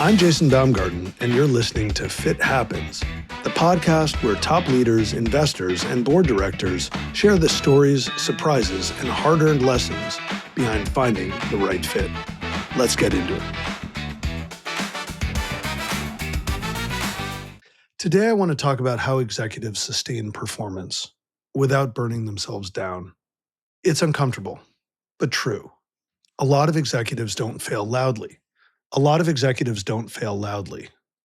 I'm Jason Baumgarten, and you're listening to Fit Happens, the podcast where top leaders, investors, and board directors share the stories, surprises, and hard-earned lessons behind finding the right fit. Let's get into it. Today, I want to talk about how executives sustain performance without burning themselves down. It's uncomfortable, but true. A lot of executives don't fail loudly.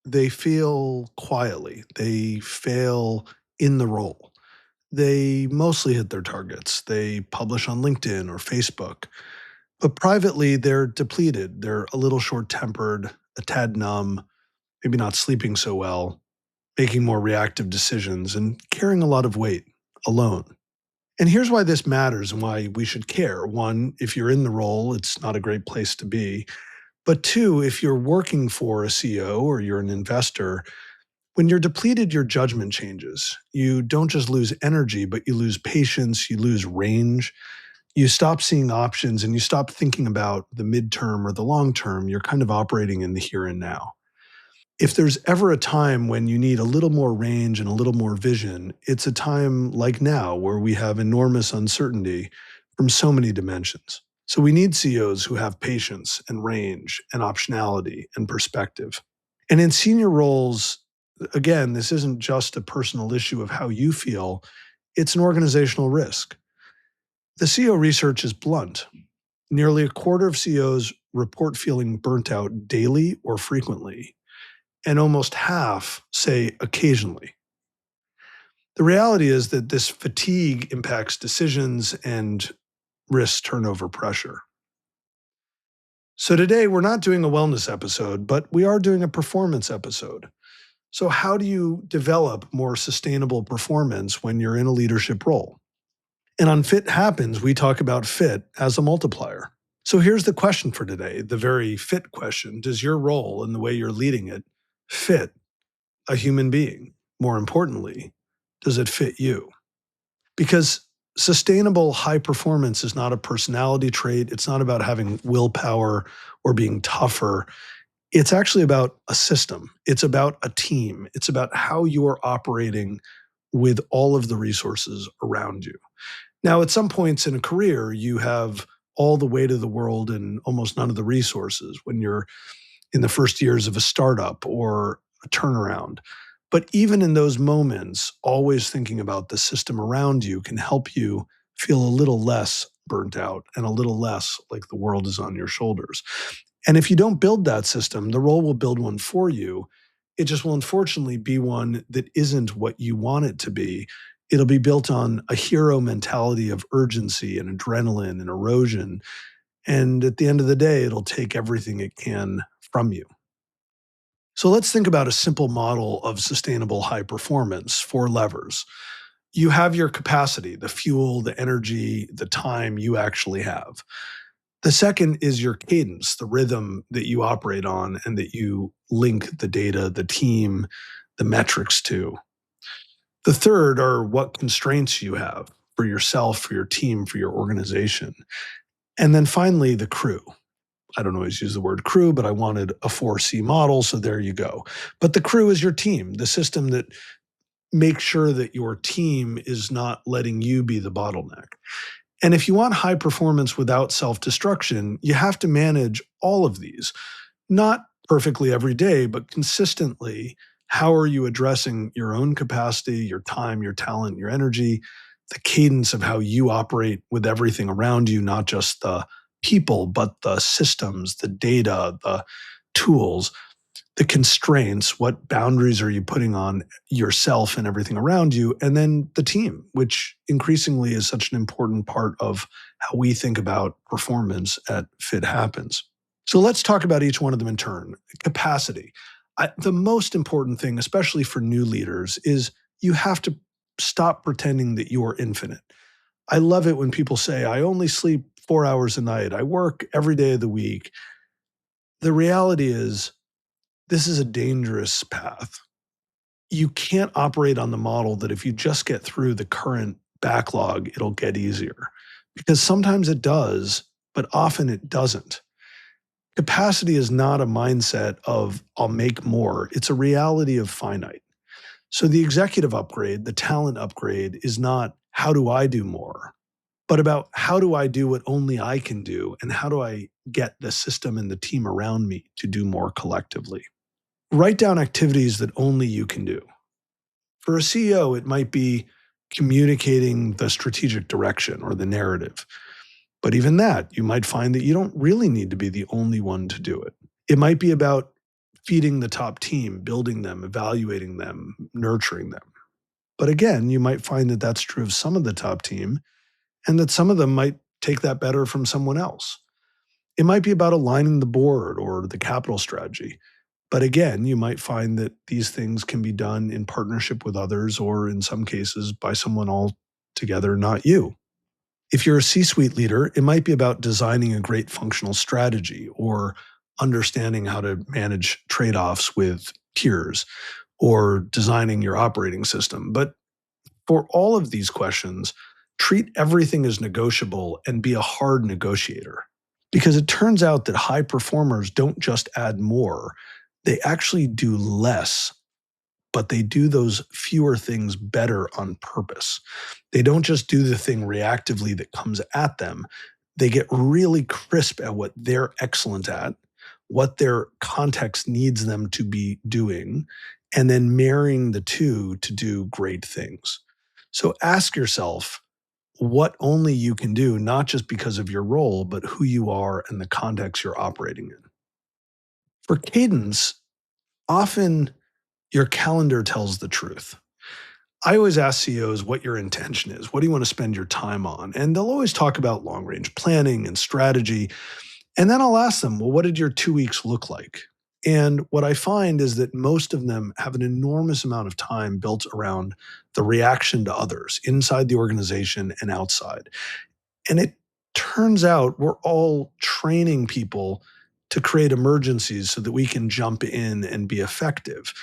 They fail quietly. They fail in the role. They mostly hit their targets. They publish on LinkedIn or Facebook. But privately, they're depleted. They're a little short-tempered, a tad numb, maybe not sleeping so well, making more reactive decisions, and carrying a lot of weight alone. And here's why this matters and why we should care. One, if you're in the role, it's not a great place to be. But two, if you're working for a CEO or you're an investor, when you're depleted, your judgment changes. You don't just lose energy, but you lose patience, you lose range. You stop seeing options and you stop thinking about the midterm or the long term. You're kind of operating in the here and now. If there's ever a time when you need a little more range and a little more vision, it's a time like now where we have enormous uncertainty from so many dimensions. So we need CEOs who have patience and range and optionality and perspective. And in senior roles, again, this isn't just a personal issue of how you feel, it's an organizational risk. The CEO research is blunt. Nearly a quarter of CEOs report feeling burnt out daily or frequently, and almost half say occasionally. The reality is that this fatigue impacts decisions and risks turnover pressure. So today, we're not doing a wellness episode, but we are doing a performance episode. So how do you develop more sustainable performance when you're in a leadership role? And on Fit Happens, we talk about fit as a multiplier. So here's the question for today, the very fit question. Does your role and the way you're leading it fit a human being? More importantly, does it fit you? Because sustainable high performance is not a personality trait. It's not about having willpower or being tougher. It's actually about a system. It's about a team. It's about how you are operating with all of the resources around you. Now, at some points in a career, you have all the weight of the world and almost none of the resources when you're in the first years of a startup or a turnaround. But even in those moments, always thinking about the system around you can help you feel a little less burnt out and a little less like the world is on your shoulders. And if you don't build that system, the role will build one for you. It just will unfortunately be one that isn't what you want it to be. It'll be built on a hero mentality of urgency and adrenaline and erosion. And at the end of the day, it'll take everything it can from you. So let's think about a simple model of sustainable high performance, 4 levers. You have your capacity, the fuel, the energy, the time you actually have. The second is your cadence, the rhythm that you operate on and that you link the data, the team, the metrics to. The third are what constraints you have for yourself, for your team, for your organization. And then finally, the crew. I don't always use the word crew, but I wanted a 4C model, so there you go. But the crew is your team, the system that makes sure that your team is not letting you be the bottleneck. And if you want high performance without self-destruction, you have to manage all of these. Not perfectly every day, but consistently. How are you addressing your own capacity, your time, your talent, your energy, the cadence of how you operate with everything around you, not just the people, but the systems, the data, the tools, the constraints, what boundaries are you putting on yourself and everything around you, and then the team, which increasingly is such an important part of how we think about performance at Fit Happens. So let's talk about each one of them in turn. Capacity. The most important thing, especially for new leaders, is you have to stop pretending that you are infinite. I love it when people say, I only sleep 4 hours a night. I work every day of the week. The reality is, this is a dangerous path. You can't operate on the model that if you just get through the current backlog, it'll get easier. Because sometimes it does, but often it doesn't. Capacity is not a mindset of I'll make more. It's a reality of finite. So the executive upgrade, the talent upgrade is not how do I do more, but about how do I do what only I can do and how do I get the system and the team around me to do more collectively. Write down activities that only you can do. For a CEO, it might be communicating the strategic direction or the narrative. But even that, you might find that you don't really need to be the only one to do it. It might be about feeding the top team, building them, evaluating them, nurturing them. But again, you might find that that's true of some of the top team and that some of them might take that better from someone else. It might be about aligning the board or the capital strategy. But again, you might find that these things can be done in partnership with others or in some cases by someone altogether, not you. If you're a C suite leader, it might be about designing a great functional strategy or understanding how to manage trade offs with peers or designing your operating system. But for all of these questions, treat everything as negotiable and be a hard negotiator. Because it turns out that high performers don't just add more, they actually do less, but they do those fewer things better on purpose. They don't just do the thing reactively that comes at them. They get really crisp at what they're excellent at, what their context needs them to be doing, and then marrying the two to do great things. So ask yourself what only you can do, not just because of your role, but who you are and the context you're operating in. For cadence, often your calendar tells the truth. I always ask CEOs what your intention is. What do you want to spend your time on? And they'll always talk about long range planning and strategy. And then I'll ask them, well, what did your 2 weeks look like? And what I find is that most of them have an enormous amount of time built around the reaction to others inside the organization and outside. And it turns out we're all training people to create emergencies so that we can jump in and be effective.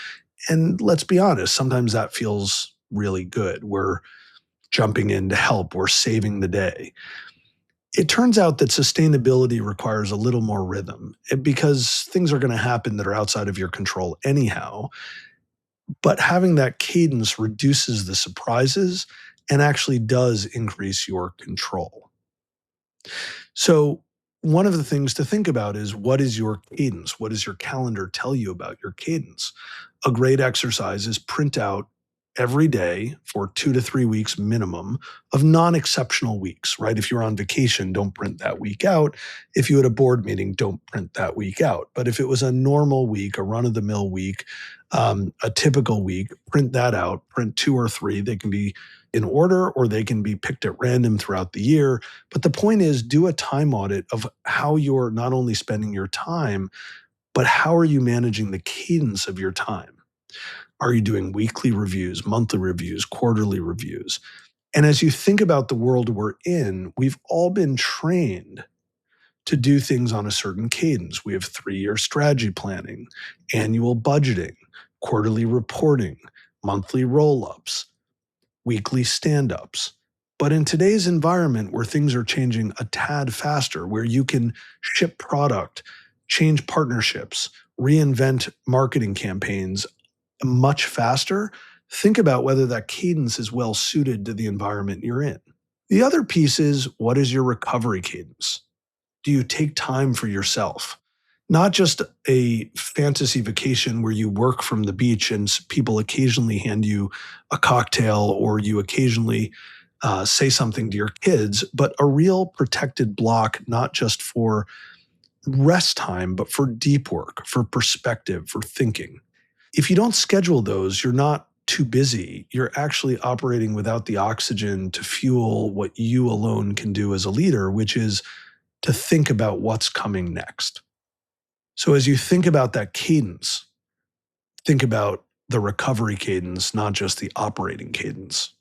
And let's be honest, sometimes that feels really good. We're jumping in to help, we're saving the day. It turns out that sustainability requires a little more rhythm because things are going to happen that are outside of your control anyhow. But having that cadence reduces the surprises and actually does increase your control. So, one of the things to think about is what is your cadence? What does your calendar tell you about your cadence? A great exercise is print out every day for 2 to 3 weeks minimum of non exceptional weeks, right? If you're on vacation, don't print that week out. If you had a board meeting, don't print that week out. But if it was a normal week, a run of the mill week, a typical week, print that out, print 2 or 3. They can be in order or they can be picked at random throughout the year. But the point is, do a time audit of how you're not only spending your time, but how are you managing the cadence of your time? Are you doing weekly reviews, monthly reviews, quarterly reviews? And as you think about the world we're in, we've all been trained to do things on a certain cadence. We have 3 year strategy planning, annual budgeting, quarterly reporting, monthly roll ups, weekly stand ups. But in today's environment where things are changing a tad faster, where you can ship product, change partnerships, reinvent marketing campaigns much faster, think about whether that cadence is well suited to the environment you're in. The other piece is what is your recovery cadence? Do you take time for yourself? Not just a fantasy vacation where you work from the beach and people occasionally hand you a cocktail or you occasionally say something to your kids, but a real protected block, not just for rest time, but for deep work, for perspective, for thinking. If you don't schedule those, you're not too busy. You're actually operating without the oxygen to fuel what you alone can do as a leader, which is to think about what's coming next. So as you think about that cadence, think about the recovery cadence, not just the operating cadence.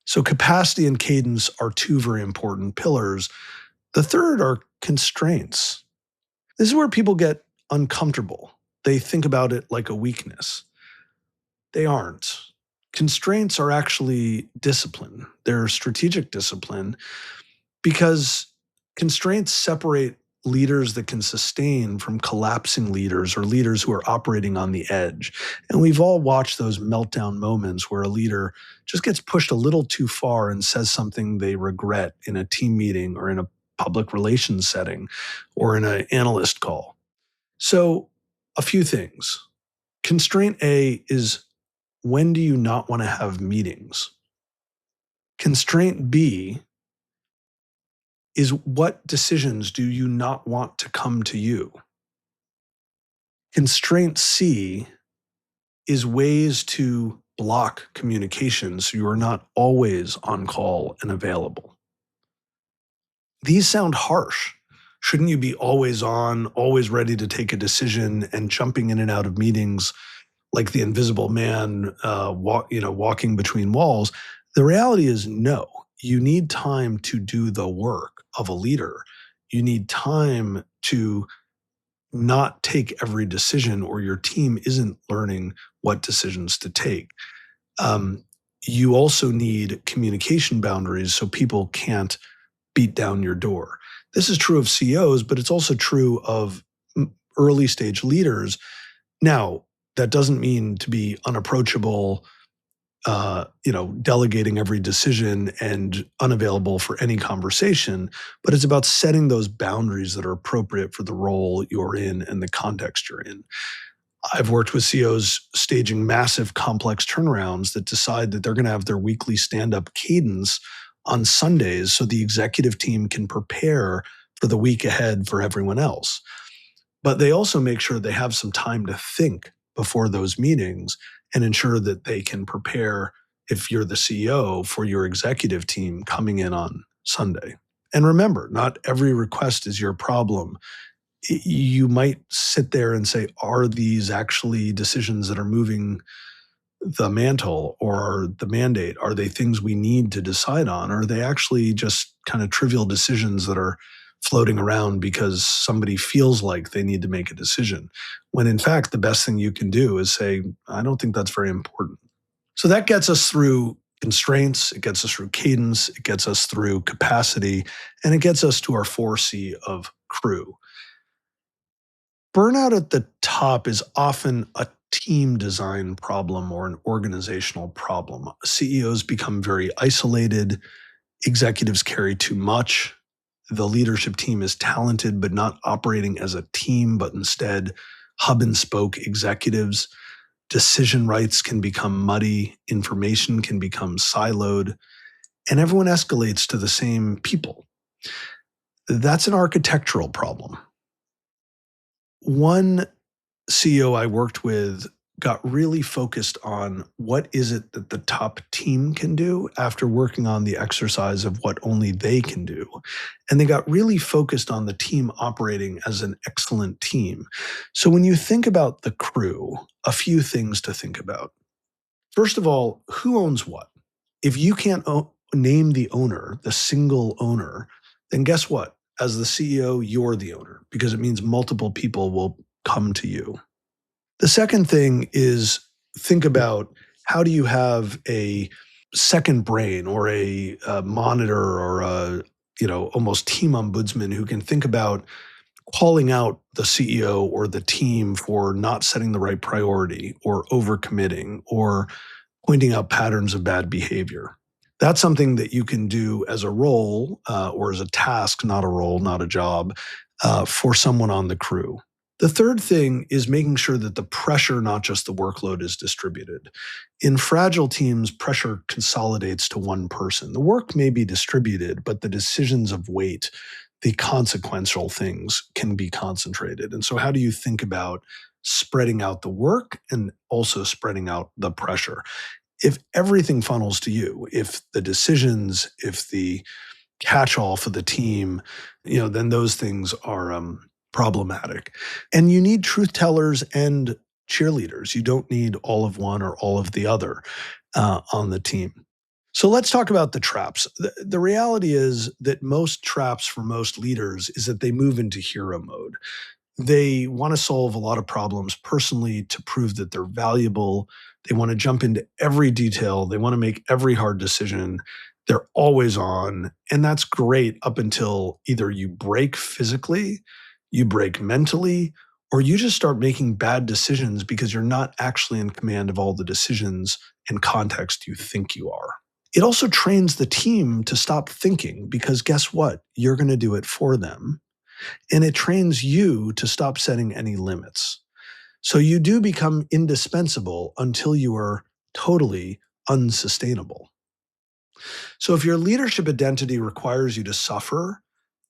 So capacity and cadence are two very important pillars. The third are constraints. This is where people get uncomfortable. They think about it like a weakness. They aren't. Constraints are actually discipline. They're strategic discipline because constraints separate leaders that can sustain from collapsing leaders or leaders who are operating on the edge. And we've all watched those meltdown moments where a leader just gets pushed a little too far and says something they regret in a team meeting or in a public relations setting or in an analyst call. So, a few things. Constraint A is, when do you not want to have meetings? Constraint B is, what decisions do you not want to come to you? Constraint C is ways to block communication so you are not always on call and available. These sound harsh. Shouldn't you be always on, always ready to take a decision and jumping in and out of meetings like the invisible man walking between walls? The reality is no. You need time to do the work of a leader. You need time to not take every decision, or your team isn't learning what decisions to take. Um, you also need communication boundaries so people can't beat down your door. This is true of CEOs, but it's also true of early stage leaders. Now, that doesn't mean to be unapproachable, delegating every decision and unavailable for any conversation, but it's about setting those boundaries that are appropriate for the role you're in and the context you're in. I've worked with CEOs staging massive complex turnarounds that decide that they're going to have their weekly stand-up cadence on Sundays so the executive team can prepare for the week ahead for everyone else. But they also make sure they have some time to think before those meetings and ensure that they can prepare, if you're the CEO, for your executive team coming in on Sunday. And remember, not every request is your problem. You might sit there and say, are these actually decisions that are moving the mantle or the mandate? Are they things we need to decide on? Or are they actually just kind of trivial decisions that are floating around because somebody feels like they need to make a decision? When in fact, the best thing you can do is say, I don't think that's very important. So that gets us through constraints, it gets us through cadence, it gets us through capacity, and it gets us to our 4C of crew. Burnout at the top is often a team design problem or an organizational problem. CEOs become very isolated, executives carry too much, the leadership team is talented but not operating as a team, but instead hub and spoke executives. Decision rights can become muddy, information can become siloed, and everyone escalates to the same people. That's an architectural problem. One CEO I worked with got really focused on what is it that the top team can do after working on the exercise of what only they can do. And they got really focused on the team operating as an excellent team. So when you think about the crew, a few things to think about. First of all, who owns what? If you can't name the owner, the single owner, then guess what? As the CEO, you're the owner, because it means multiple people will come to you. The second thing is, think about, how do you have a second brain or a monitor or almost team ombudsman who can think about calling out the CEO or the team for not setting the right priority or overcommitting or pointing out patterns of bad behavior. That's something that you can do as a role or as a task, not a role, not a job, for someone on the crew. The third thing is making sure that the pressure, not just the workload, is distributed. In fragile teams, pressure consolidates to one person. The work may be distributed, but the decisions of weight, the consequential things, can be concentrated. And so how do you think about spreading out the work and also spreading out the pressure? If everything funnels to you, if the decisions, if the catch-all for the team, then those things are problematic. And you need truth tellers and cheerleaders. You don't need all of one or all of the other on the team. So let's talk about the traps. The reality is that most traps for most leaders is that they move into hero mode. They want to solve a lot of problems personally to prove that they're valuable. They want to jump into every detail. They want to make every hard decision. They're always on. And that's great up until either you break physically, you break mentally, or you just start making bad decisions because you're not actually in command of all the decisions and context you think you are. It also trains the team to stop thinking because guess what? You're going to do it for them. And it trains you to stop setting any limits. So you do become indispensable until you are totally unsustainable. So if your leadership identity requires you to suffer,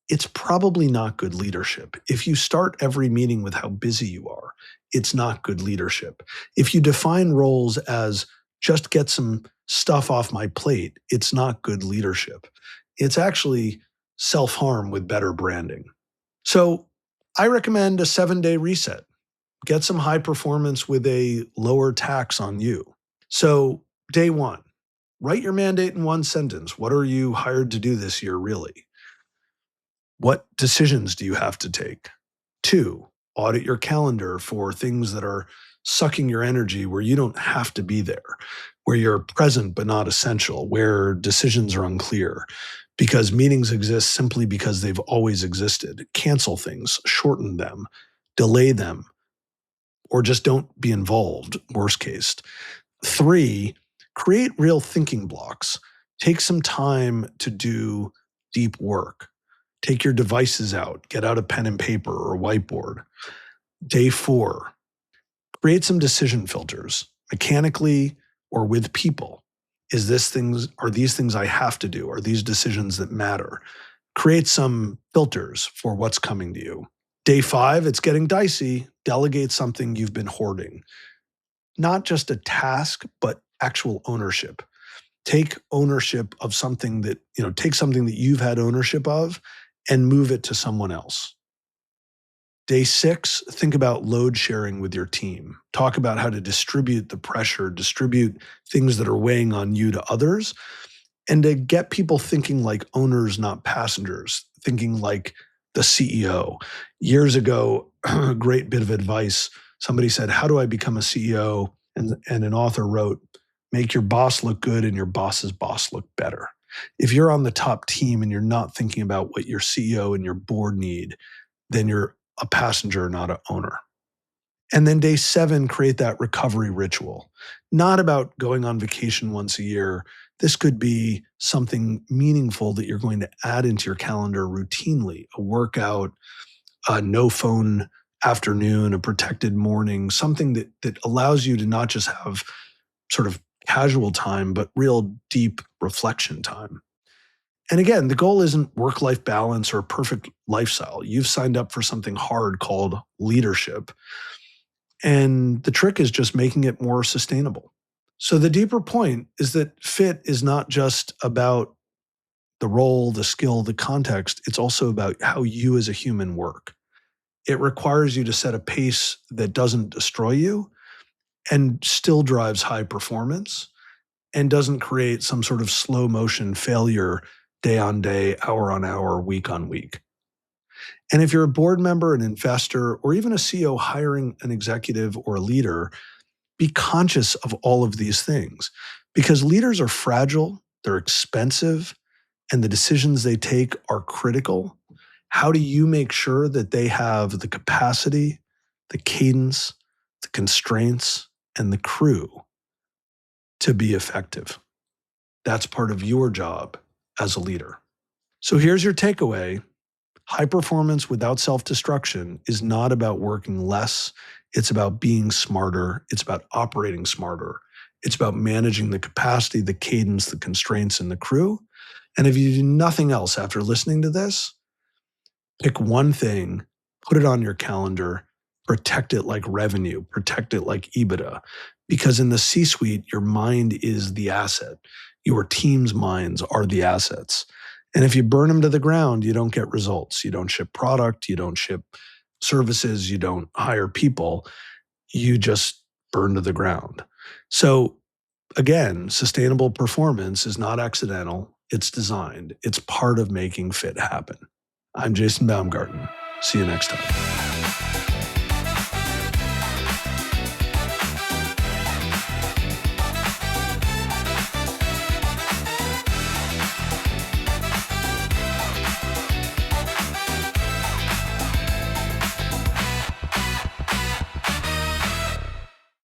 it's probably not good leadership. If you start every meeting with how busy you are, it's not good leadership. If you define roles as just get some stuff off my plate, it's not good leadership. It's actually self-harm with better branding. So I recommend a 7-day reset. Get some high performance with a lower tax on you. So day one, write your mandate in one sentence. What are you hired to do this year, really? What decisions do you have to take? 2, audit your calendar for things that are sucking your energy where you don't have to be there, where you're present but not essential, where decisions are unclear, because meetings exist simply because they've always existed. Cancel things, shorten them, delay them, or just don't be involved, worst case. 3, create real thinking blocks. Take some time to do deep work. Take your devices out, get out a pen and paper or a whiteboard. Day 4, create some decision filters, mechanically or with people. Are these things I have to do? Are these decisions that matter? Create some filters for what's coming to you. Day 5, it's getting dicey. Delegate something you've been hoarding. Not just a task, but actual ownership. Take ownership of something that, take something that you've had ownership of and move it to someone else. Day 6, think about load sharing with your team. Talk about how to distribute the pressure, distribute things that are weighing on you to others, and to get people thinking like owners, not passengers, thinking like the CEO. Years ago, a great bit of advice, somebody said, how do I become a CEO? And an author wrote, make your boss look good and your boss's boss look better. If you're on the top team and you're not thinking about what your CEO and your board need, then you're a passenger, not an owner. And then day 7, create that recovery ritual. Not about going on vacation once a year. This could be something meaningful that you're going to add into your calendar routinely, a workout, a no phone afternoon, a protected morning, something that allows you to not just have sort of casual time, but real deep reflection time. And again, the goal isn't work-life balance or a perfect lifestyle. You've signed up for something hard called leadership. And the trick is just making it more sustainable. So the deeper point is that fit is not just about the role, the skill, the context. It's also about how you as a human work. It requires you to set a pace that doesn't destroy you and still drives high performance and doesn't create some sort of slow motion failure day on day, hour on hour, week on week. And if you're a board member, an investor, or even a CEO hiring an executive or a leader, be conscious of all of these things because leaders are fragile, they're expensive, and the decisions they take are critical. How do you make sure that they have the capacity, the cadence, the constraints, and the crew to be effective? That's part of your job as a leader. So here's your takeaway. High performance without self-destruction is not about working less. It's about being smarter. It's about operating smarter. It's about managing the capacity, the cadence, the constraints, and the crew. And if you do nothing else after listening to this, pick one thing, put it on your calendar, protect it like revenue, protect it like EBITDA. Because in the C-suite, your mind is the asset. Your team's minds are the assets. And if you burn them to the ground, you don't get results. You don't ship product, you don't ship services, you don't hire people. You just burn to the ground. So again, sustainable performance is not accidental. It's designed. It's part of making fit happen. I'm Jason Baumgarten. See you next time.